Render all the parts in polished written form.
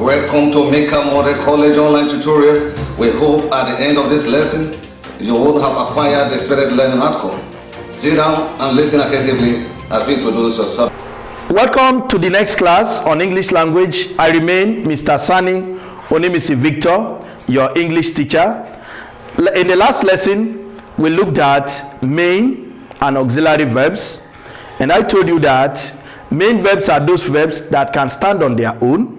Welcome to Mika Model College online tutorial. We hope at the end of this lesson, you will have acquired the expected learning outcome. Sit down and listen attentively as we introduce your subject. Welcome to the next class on English language. I remain Mr. Sani Onimisi Victor, your English teacher. In the last lesson, we looked at main and auxiliary verbs. And I told you that main verbs are those verbs that can stand on their own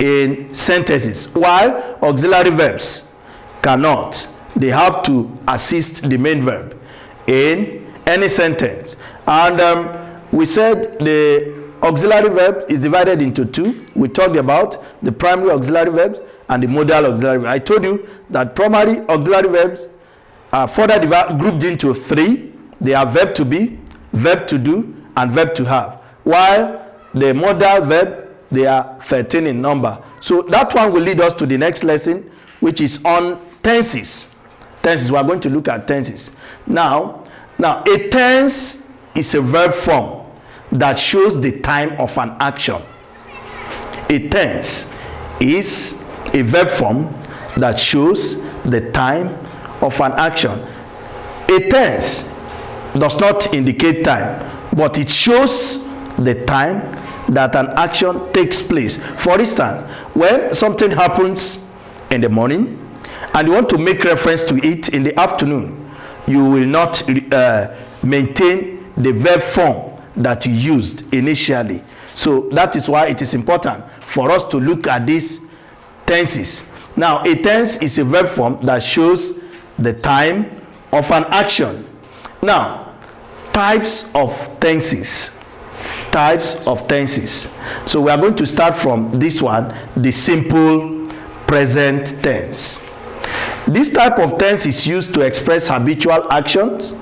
in sentences, while auxiliary verbs cannot. They have to assist the main verb in any sentence. And we said the auxiliary verb is divided into two. We talked about the primary auxiliary verbs and the modal auxiliary verbs. I told you that primary auxiliary verbs are further grouped into three. They are verb to be, verb to do, and verb to have. While the modal verb, they are 13 in number. So that one will lead us to the next lesson, which is on tenses. Tenses, we are going to look at tenses. Now a tense is a verb form that shows the time of an action. A tense is a verb form that shows the time of an action. A tense does not indicate time, but it shows the time that an action takes place. For instance, when something happens in the morning and you want to make reference to it in the afternoon, you will not maintain the verb form that you used initially. So that is why it is important for us to look at these tenses. Now, a tense is a verb form that shows the time of an action. Now, types of tenses. Types of tenses. So we are going to start from this one, the simple present tense. This type of tense is used to express habitual actions,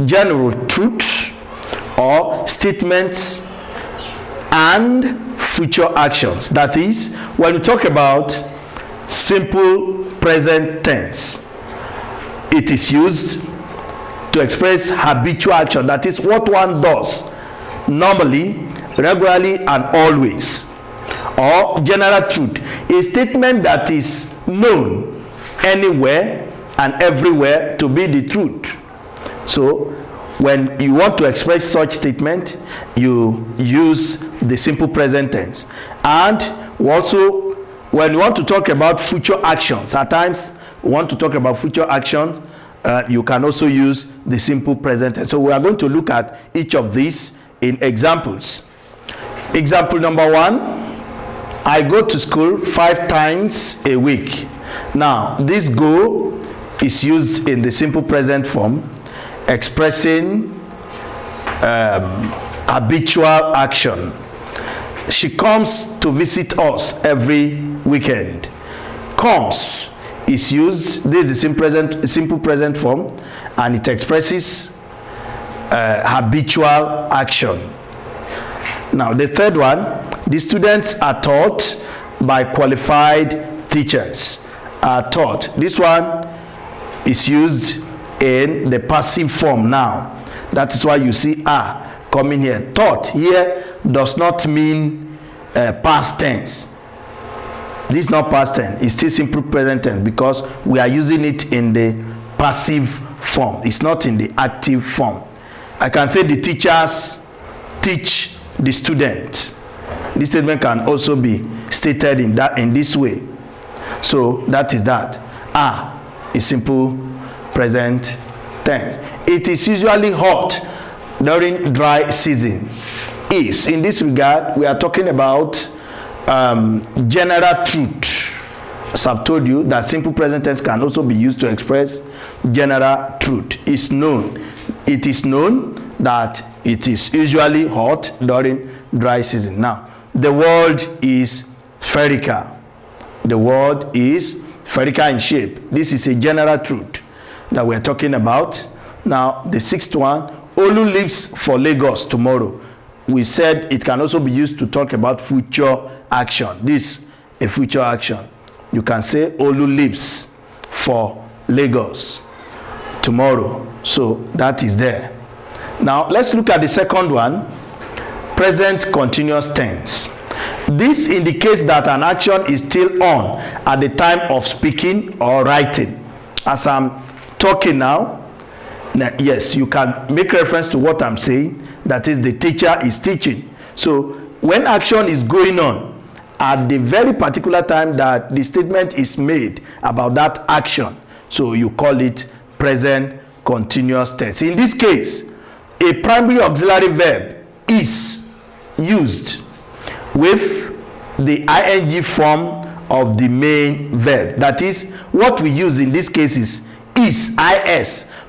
general truths, or statements, and future actions. That is, when we talk about simple present tense, it is used to express habitual action. That is what one does normally, regularly, and always. Or general truth, a statement that is known anywhere and everywhere to be the truth. So when you want to express such statement, you use the simple present tense. And also, when you want to talk about future actions, at times we want to talk about future actions, you can also use the simple present tense. So we are going to look at each of these in examples. Example number 1, I go to school 5 times a week. Now, this go is used in the simple present form, expressing habitual action. She comes to visit us every weekend. Comes is used, this is the simple present form, and it expresses habitual action. Now, the third one, the students are taught by qualified teachers. Are taught. This one is used in the passive form now. That is why you see are coming here. Taught here does not mean past tense. This is not past tense. It's still simple present tense because we are using it in the passive form. It's not in the active form. I can say the teachers teach the student. This statement can also be stated in this way. So that is that. Are is simple present tense. It is usually hot during dry season. Is, in this regard, we are talking about general truth. As I've told you, that simple present tense can also be used to express general truth. It's known. It is known that it is usually hot during dry season. Now, the world is spherical. The world is spherical in shape. This is a general truth that we're talking about. Now, the sixth one, Olu leaves for Lagos tomorrow. We said it can also be used to talk about future action. This a future action. You can say Olu leaves for Lagos tomorrow. So that is there. Now let's look at the second one, present continuous tense. This indicates that an action is still on at the time of speaking or writing. As I'm talking now, yes, you can make reference to what I'm saying. That is, the teacher is teaching. So when action is going on at the very particular time that the statement is made about that action, so you call it present continuous tense. In this case, a primary auxiliary verb is used with the ing form of the main verb. That is, what we use in this case is is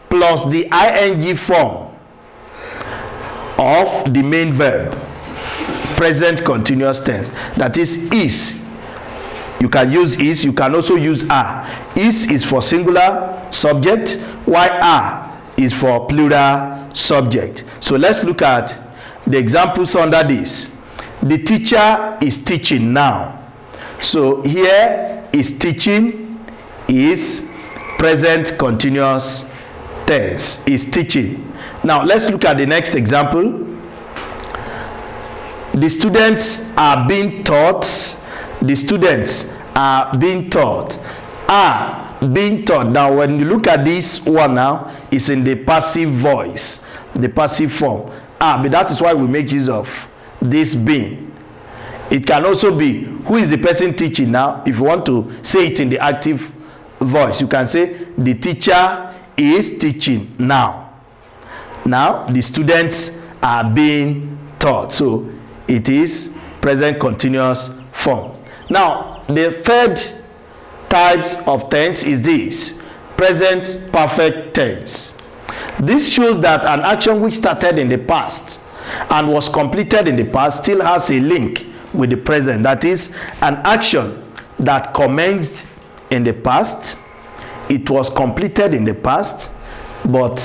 plus the ing form of the main verb, present continuous tense. That is. You can use is, you can also use are. Is for singular subject, while are is for plural subject. So let's look at the examples under this. The teacher is teaching now. So here is teaching is present continuous tense, is teaching. Now let's look at the next example. The students are being taught. The students are being taught. Are being taught. Now when you look at this one now, it's in the passive voice, the passive form. But that is why we make use of this being. It can also be who is the person teaching now. If you want to say it in the active voice, you can say the teacher is teaching now. Now the students are being taught. So it is present continuous form. Now the third types of tense is this: present perfect tense. This shows that an action which started in the past and was completed in the past still has a link with the present. That is, an action that commenced in the past, it was completed in the past, but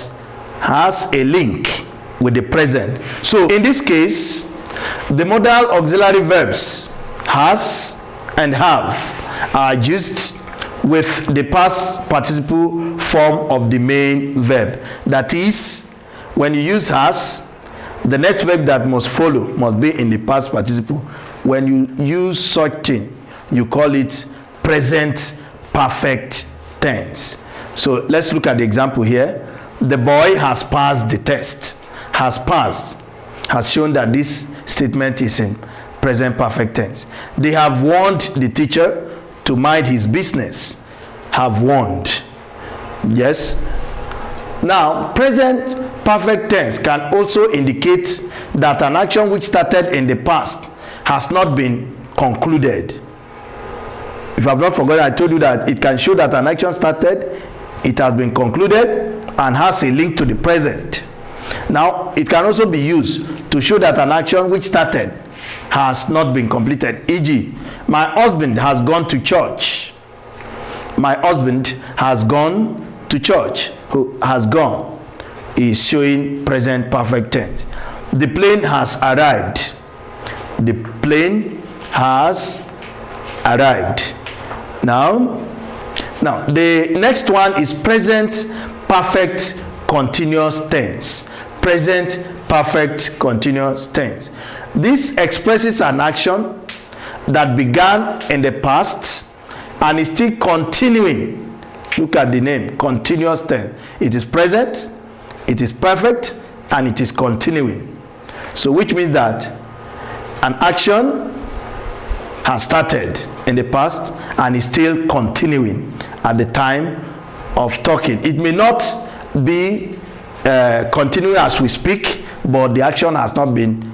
has a link with the present. So in this case, the modal auxiliary verbs has and have are used with the past participle form of the main verb. That is, when you use has, the next verb that must follow must be in the past participle. When you use such thing, you call it present perfect tense. So let's look at the example here. The boy has passed the test. Has passed has shown that this statement is in present perfect tense. They have warned the teacher to mind his business. Have warned. Yes. Now, present perfect tense can also indicate that an action which started in the past has not been concluded. If you have not forgotten, I told you that it can show that an action started, it has been concluded, and has a link to the present. Now, it can also be used to show that an action which started has not been completed. E.g., my husband has gone to church. My husband has gone to church. Who has gone is showing present perfect tense. The plane has arrived. The plane has arrived. Now the next one is present perfect continuous tense. Present perfect continuous tense. This expresses an action that began in the past and is still continuing. Look at the name, continuous tense. It is present, it is perfect, and it is continuing. So which means that an action has started in the past and is still continuing at the time of talking. It may not be continuing as we speak, but the action has not been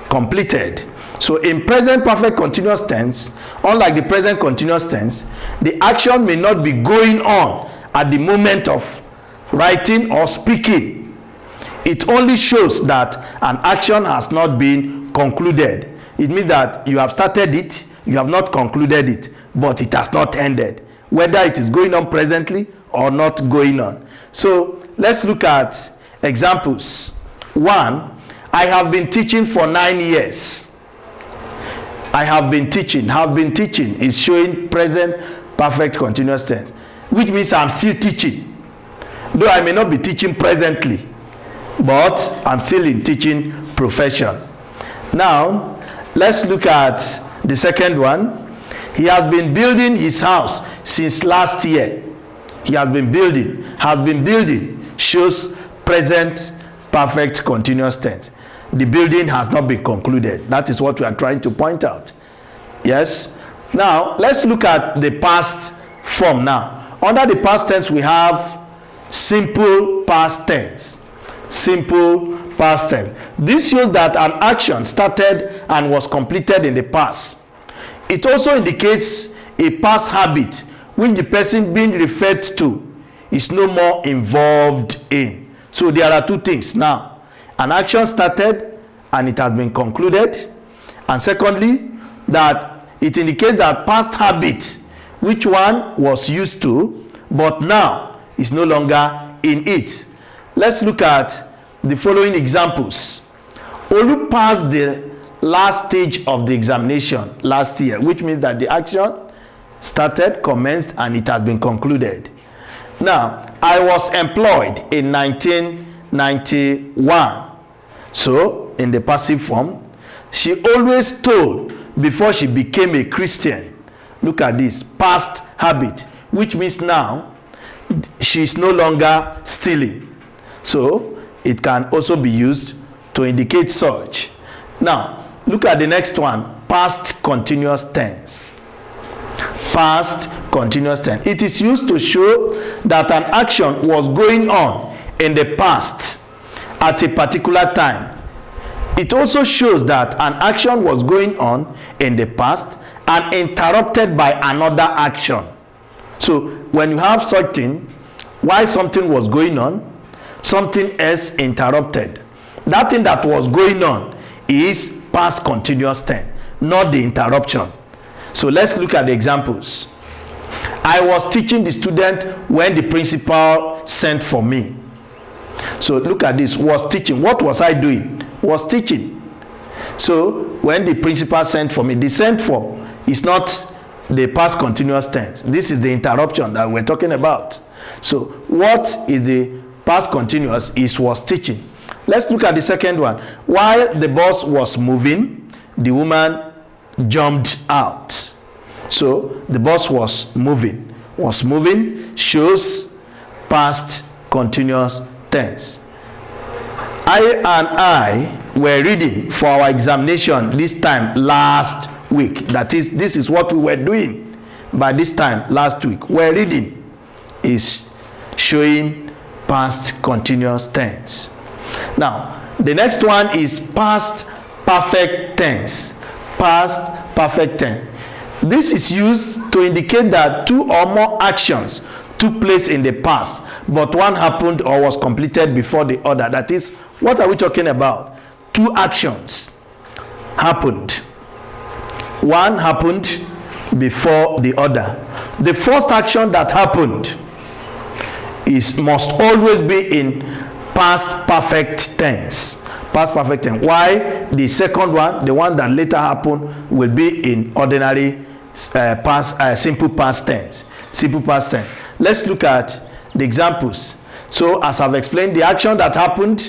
completed. So in present perfect continuous tense, unlike the present continuous tense, the action may not be going on at the moment of writing or speaking. It only shows that an action has not been concluded. It means that you have started it, you have not concluded it, but it has not ended, whether it is going on presently or not going on. So let's look at examples. 1, I have been teaching for 9 years. I have been teaching. Have been teaching is showing present perfect continuous tense, which means I'm still teaching. Though I may not be teaching presently, but I'm still in teaching profession. Now, let's look at The second one, he has been building his house since last year. He has been building, shows present perfect continuous tense. The building has not been concluded. That is what we are trying to point out. Yes. Now, let's look at the past form now. Under the past tense, we have simple past tense. Simple past tense. This shows that an action started and was completed in the past. It also indicates a past habit which the person being referred to is no more involved in. So there are two things now. An action started and it has been concluded. And secondly, that it indicates that past habit which one was used to but now is no longer in it. Let's look at the following examples. Olu passed the last stage of the examination last year, which means that the action started, commenced, and it has been concluded. Now, I was employed in 1991. So, in the passive form, she always stole before she became a Christian. Look at this, past habit, which means now she is no longer stealing. So, it can also be used to indicate such. Now, look at the next one, past continuous tense. Past continuous tense. It is used to show that an action was going on in the past at a particular time. It also shows that an action was going on in the past and interrupted by another action. So when you have something, while something was going on, something else interrupted. That thing that was going on is past continuous tense, not the interruption. So let's look at the examples. I was teaching the student when the principal sent for me. So look at this, was teaching. What was I doing? Was teaching. So when the principal sent for me, the sent for is not the past continuous tense. This is the interruption that we're talking about. So what is the past continuous is was teaching. Let's look at the second one. While the bus was moving, the woman jumped out. So the bus was moving. Was moving shows past continuous tense. I were reading for our examination this time last week. That is, this is what we were doing by this time last week. We're reading is showing past continuous tense. Now, the next one is past perfect tense. Past perfect tense. This is used to indicate that two or more actions took place in the past, but one happened or was completed before the other. That is, what are we talking about? Two actions happened. One happened before the other. The first action that happened must always be in past perfect tense. Past perfect tense. Why the second one, the one that later happened, will be in ordinary simple past tense. Simple past tense. Let's look at the examples. So as I've explained, the action that happened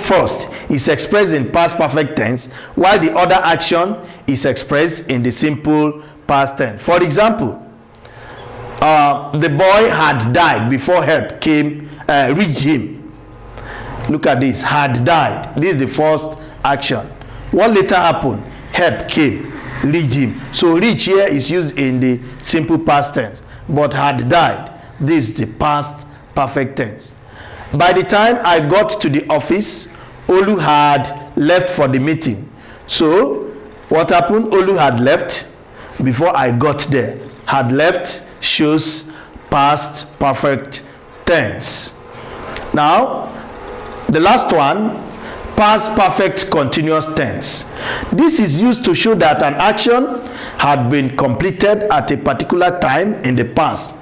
first is expressed in past perfect tense, while the other action is expressed in the simple past tense. For example, the boy had died before help came reached him. Look at this, had died. This is the first action. What later happened? Help came, reached him. So reach here is used in the simple past tense, but had died. This is the past perfect tense. By the time I got to the office, Olu had left for the meeting. So what happened? Olu had left before I got there. Had left shows past perfect tense. Now, the last one, past perfect continuous tense. This is used to show that an action had been completed at a particular time in the past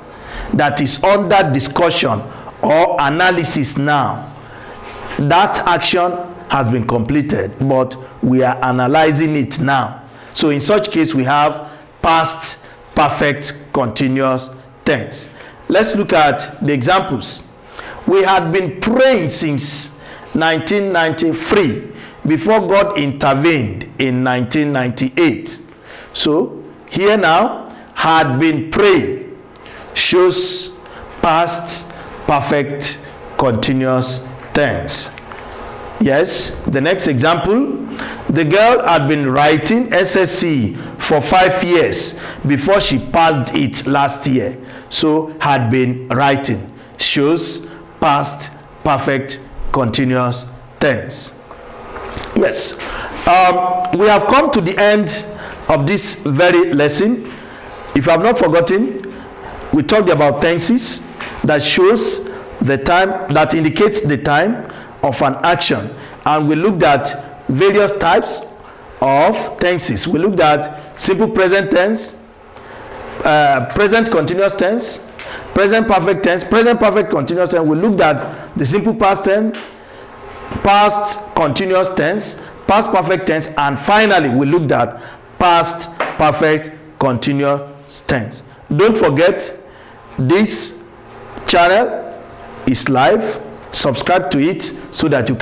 that is under discussion or analysis now. That action has been completed, but we are analyzing it now. So in such case, we have past perfect continuous tense. Let's look at the examples. We had been praying since 1993 before God intervened in 1998. So here now, had been praying shows past perfect continuous tense. Yes, the next example, the girl had been writing SSC for 5 years before she passed it last year. So had been writing shows past perfect continuous tense. Yes, we have come to the end of this very lesson. If you have not forgotten, we talked about tenses that shows the time, that indicates the time of an action, and we looked at various types of tenses. We looked at simple present tense, present continuous tense, present perfect tense, present perfect continuous tense. We looked at the simple past tense, past continuous tense, past perfect tense, and finally we looked at past perfect continuous tense. Don't forget, this channel is live. Subscribe to it so that you can